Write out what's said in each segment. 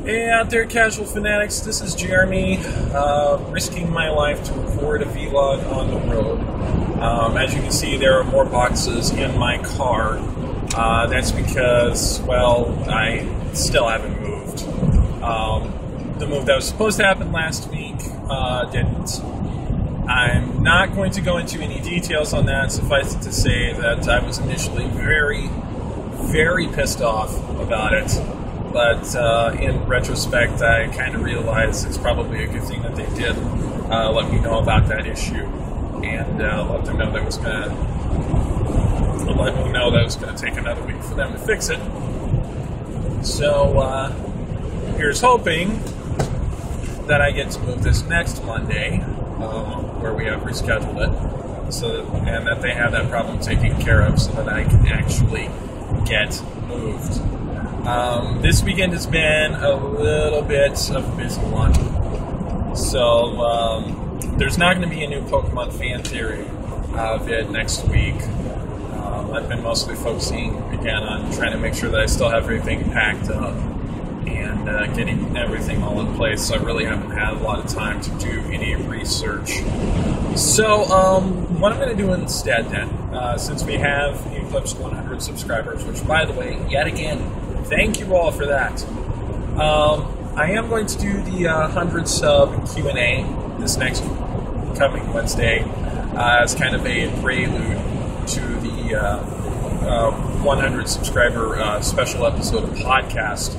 Hey out there, casual fanatics, this is Jeremy, risking my life to record a vlog on the road. As you can see, there are more boxes in my car. That's because, well, I still haven't moved. The move that was supposed to happen last week didn't. I'm not going to go into any details on that. Suffice it to say that I was initially very, very pissed off about it. But in retrospect, I kind of realized it's probably a good thing that they did let me know about that issue, and let them know that was going to take another week for them to fix it. So here's hoping that I get to move this next Monday, where we have rescheduled it, and that they have that problem taken care of, so that I can actually get moved. This weekend has been a little bit of a busy one, so there's not going to be a new Pokemon Fan Theory vid next week. I've been mostly focusing again on trying to make sure that I still have everything packed up and getting everything all in place, so I really haven't had a lot of time to do any research. So what I'm going to do instead then, since we have eclipsed 100 subscribers, which by the way, yet again, thank you all for that. I am going to do the 100 sub Q&A this next coming Wednesday as kind of a prelude to the 100 subscriber special episode of the podcast,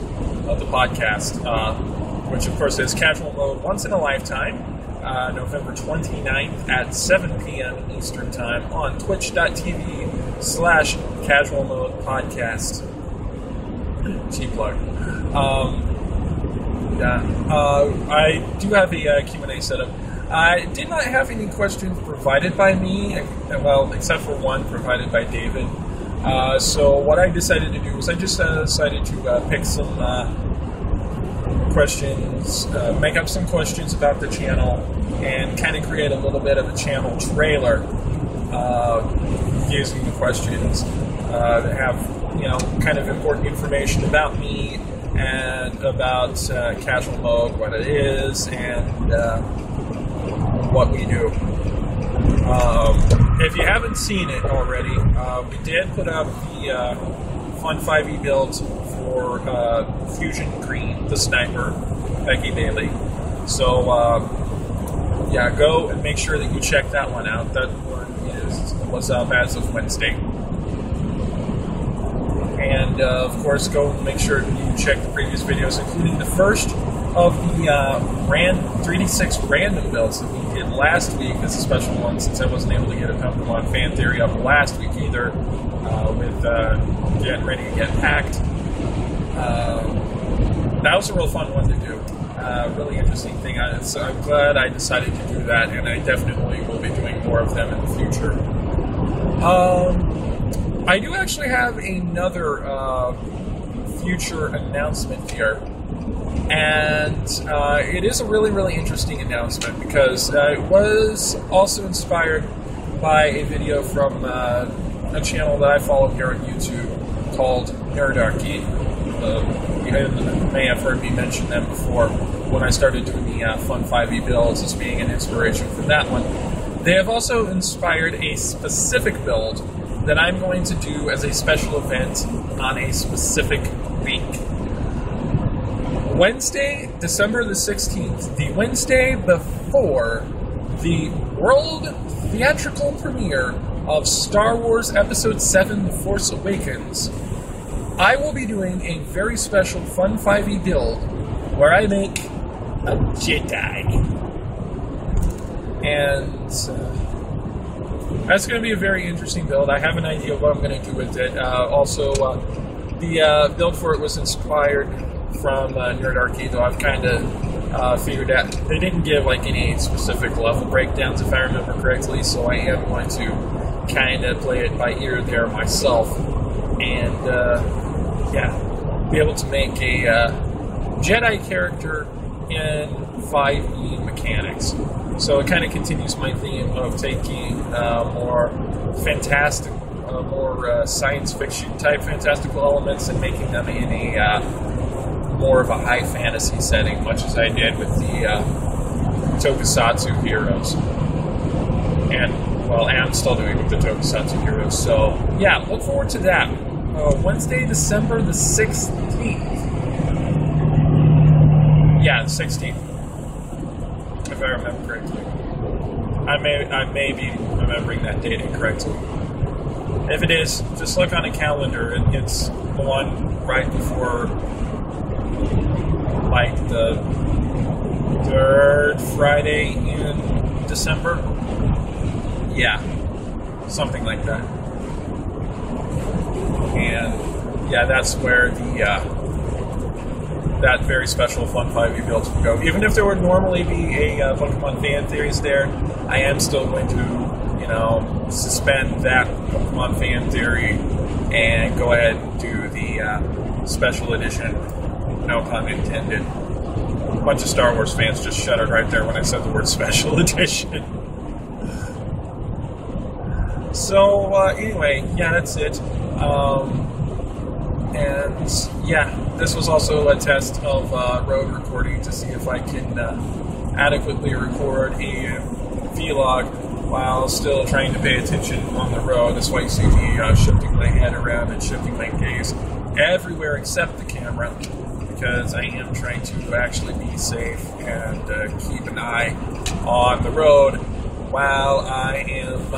which of course is Casual Mode Once in a Lifetime, November 29th at 7 p.m. Eastern Time on twitch.tv/Casual Mode Podcast. T-plug. I do have a Q&A set up. I did not have any questions provided by me, well, except for one provided by David. So what I decided to do was I just decided to pick some questions, make up some questions about the channel, and kind of create a little bit of a channel trailer using the questions that have, kind of important information about me and about Casual Mode, what it is, and what we do. If you haven't seen it already, we did put up the Fun 5e build for Fusion Green, the sniper, Becky Bailey. So, go and make sure that you check that one out. That one was up as of Wednesday. And, of course, go and make sure you check the previous videos, including the first of the 3D6 random builds that we did last week as a special one, since I wasn't able to get a Pokemon Fan Theory up last week either, with getting ready to get packed. That was a real fun one to do. Really interesting thing. So I'm glad I decided to do that, and I definitely will be doing more of them in the future. I do actually have another future announcement here, and it is a really, really interesting announcement because it was also inspired by a video from a channel that I follow here on YouTube called Nerdarchy. You may have heard me mention them before when I started doing the Fun 5e builds as being an inspiration for that one. They have also inspired a specific build that I'm going to do as a special event on a specific week. Wednesday, December the 16th, the Wednesday before the world theatrical premiere of Star Wars Episode 7 The Force Awakens, I will be doing a very special Fun 5e build where I make a Jedi. And that's going to be a very interesting build. I have an idea of what I'm going to do with it. The build for it was inspired from Nerdarchy, though I've kind of figured out they didn't give any specific level breakdowns, if I remember correctly, so I am going to kind of play it by ear there myself, and be able to make a Jedi character in 5e mechanics. So it kind of continues my theme of taking more fantastic, more science fiction type fantastical elements and making them in a more of a high fantasy setting, much as I did with the Tokusatsu Heroes. And, well, I'm still doing with the Tokusatsu Heroes. So, yeah, look forward to that. Wednesday, December the 16th. Yeah, the 16th. If I remember correctly. I may be remembering that date incorrectly. If it is, just look on a calendar. It's the one right before, like, the third Friday in December. Yeah, something like that. And yeah, that's where the that very special Fun 5e builds will go. Even if there would normally be a Pokemon Fan Theories there, I am still going to, suspend that Pokemon Fan Theory and go ahead and do the special edition, no pun intended. A bunch of Star Wars fans just shuddered right there when I said the word special edition. So, anyway, yeah, that's it. And yeah, this was also a test of road recording to see if I can adequately record a vlog while still trying to pay attention on the road. That's why you see me shifting my head around and shifting my gaze everywhere except the camera, because I am trying to actually be safe and keep an eye on the road while I am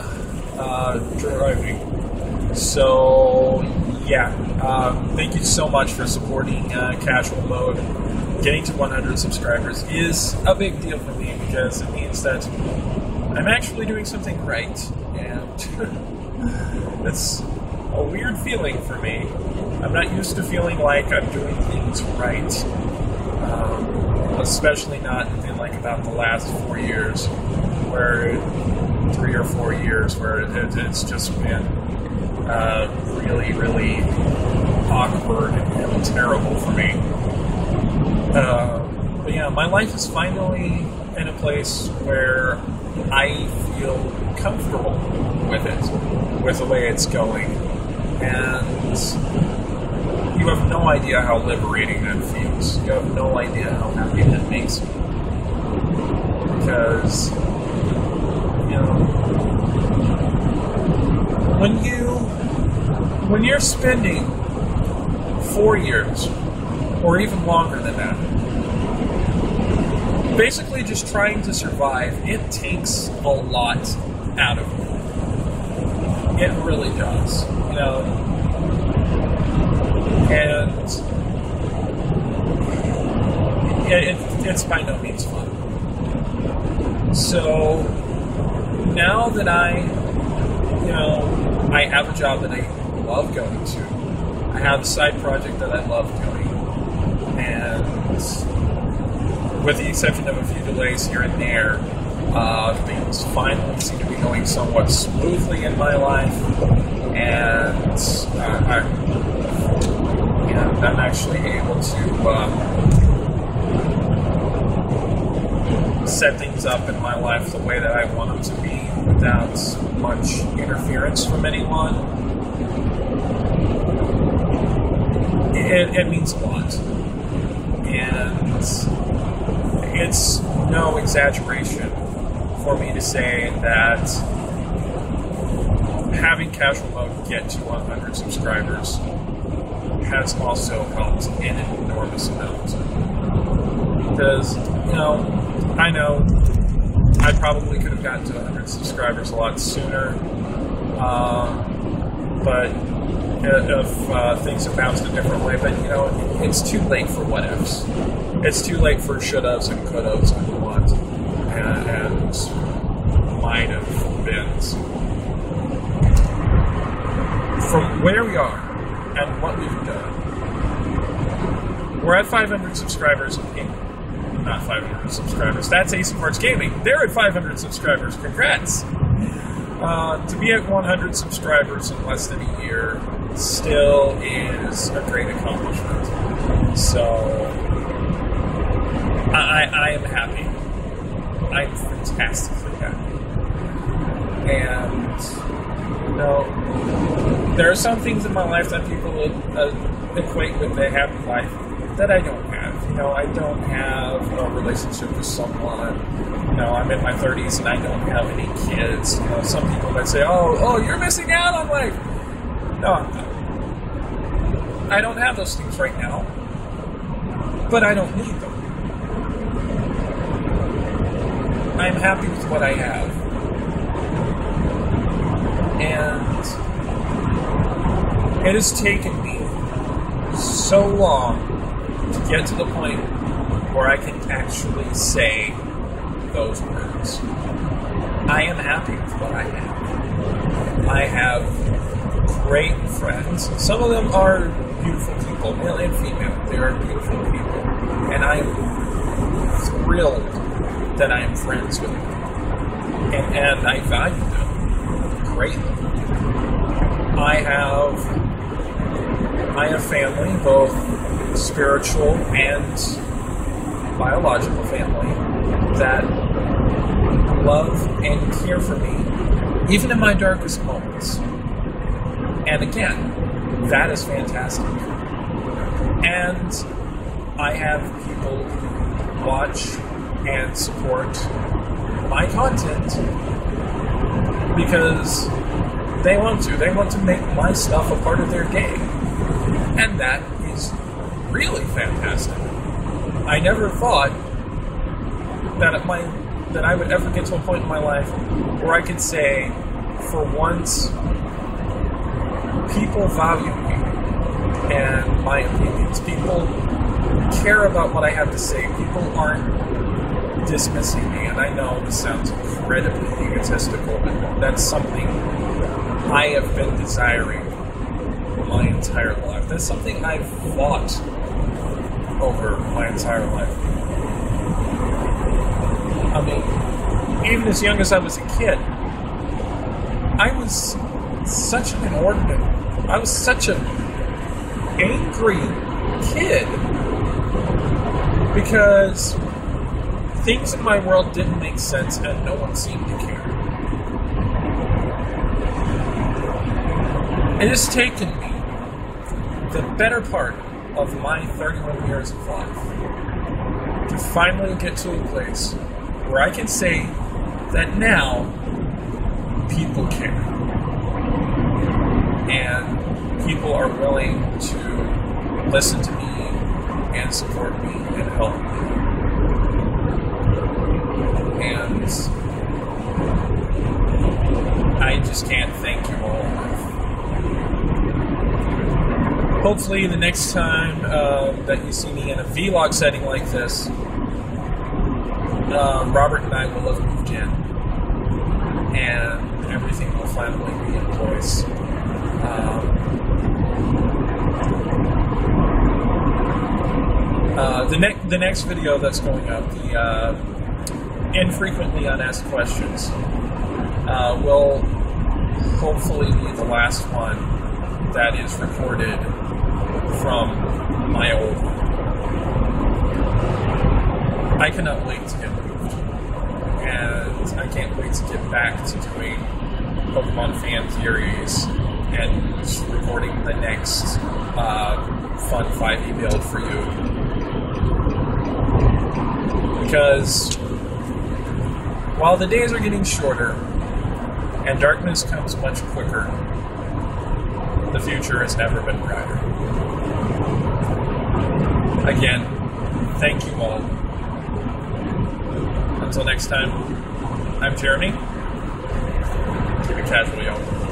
driving. So yeah, thank you so much for supporting Casual Mode. Getting to 100 subscribers is a big deal for me because it means that I'm actually doing something right, and it's a weird feeling for me. I'm not used to feeling like I'm doing things right, especially not in like about the last 4 years, where 3 or 4 years where it's just been really, really awkward and terrible for me. But yeah, my life is finally in a place where I feel comfortable with it, with the way it's going. And you have no idea how liberating that feels. You have no idea how happy that makes me. Because, when you're spending 4 years, or even longer than that, basically just trying to survive, it takes a lot out of you. It really does, and it's by no means fun. So now that I have a job that I love going to, I have a side project that I love doing, and with the exception of a few delays here and there, things finally seem to be going somewhat smoothly in my life, and I'm actually able to set things up in my life the way that I want them to be without much interference from anyone. It means a lot. And it's no exaggeration for me to say that having Casual Mode get to 100 subscribers has also helped an enormous amount. Because, I know I probably could have gotten to 100 subscribers a lot sooner, but if things have bounced a different way, but it's too late for what ifs. It's too late for should-haves and could-haves and what and might have been. From where we are and what we've done, we're at 500 subscribers. Not 500 subscribers. That's Ace of Hearts Gaming. They're at 500 subscribers. Congrats! To be at 100 subscribers in less than a year still is a great accomplishment. So, I am happy. I'm fantastically happy. And, there are some things in my life that people equate with a happy life that I don't have. I don't have a relationship with someone. I'm in my 30s and I don't have any kids. Some people might say, oh, you're missing out on life. No, I don't have those things right now, but I don't need them. I'm happy with what I have. And it has taken me so long to get to the point where I can actually say those words. I am happy with what I have. I have great friends. Some of them are beautiful people, male and female. They are beautiful people. And I am thrilled that I am friends with them. And I value them greatly. I have family, both spiritual and biological family, that love and care for me, even in my darkest moments. And again, that is fantastic. And I have people who watch and support my content because they want to. They want to make my stuff a part of their day. And that is really fantastic. I never thought that I would ever get to a point in my life where I could say, for once, people value me and my opinions. People care about what I have to say. People aren't dismissing me. And I know this sounds incredibly egotistical, but that's something I have been desiring my entire life. That's something I've fought over my entire life. I mean, even as young as I was a kid, I was such an inordinate, I was such an angry kid because things in my world didn't make sense and no one seemed to care. It has taken me the better part of my 31 years of life to finally get to a place where I can say that now people care. And people are willing to listen to me and support me and help me. And I just can't thank you all enough. Hopefully the next time that you see me in a vlog setting like this, Robert and I will have moved in, and everything will finally be in place. The next video that's going up, the infrequently unasked questions, will hopefully be the last one that is recorded from my old home. I cannot wait to get moved, and I can't wait to get back to doing Pokemon fan theories and recording the next fun 5e build for you. Because while the days are getting shorter and darkness comes much quicker, the future has never been brighter. Again, thank you all. Until next time, I'm Jeremy. Keep it casual, y'all.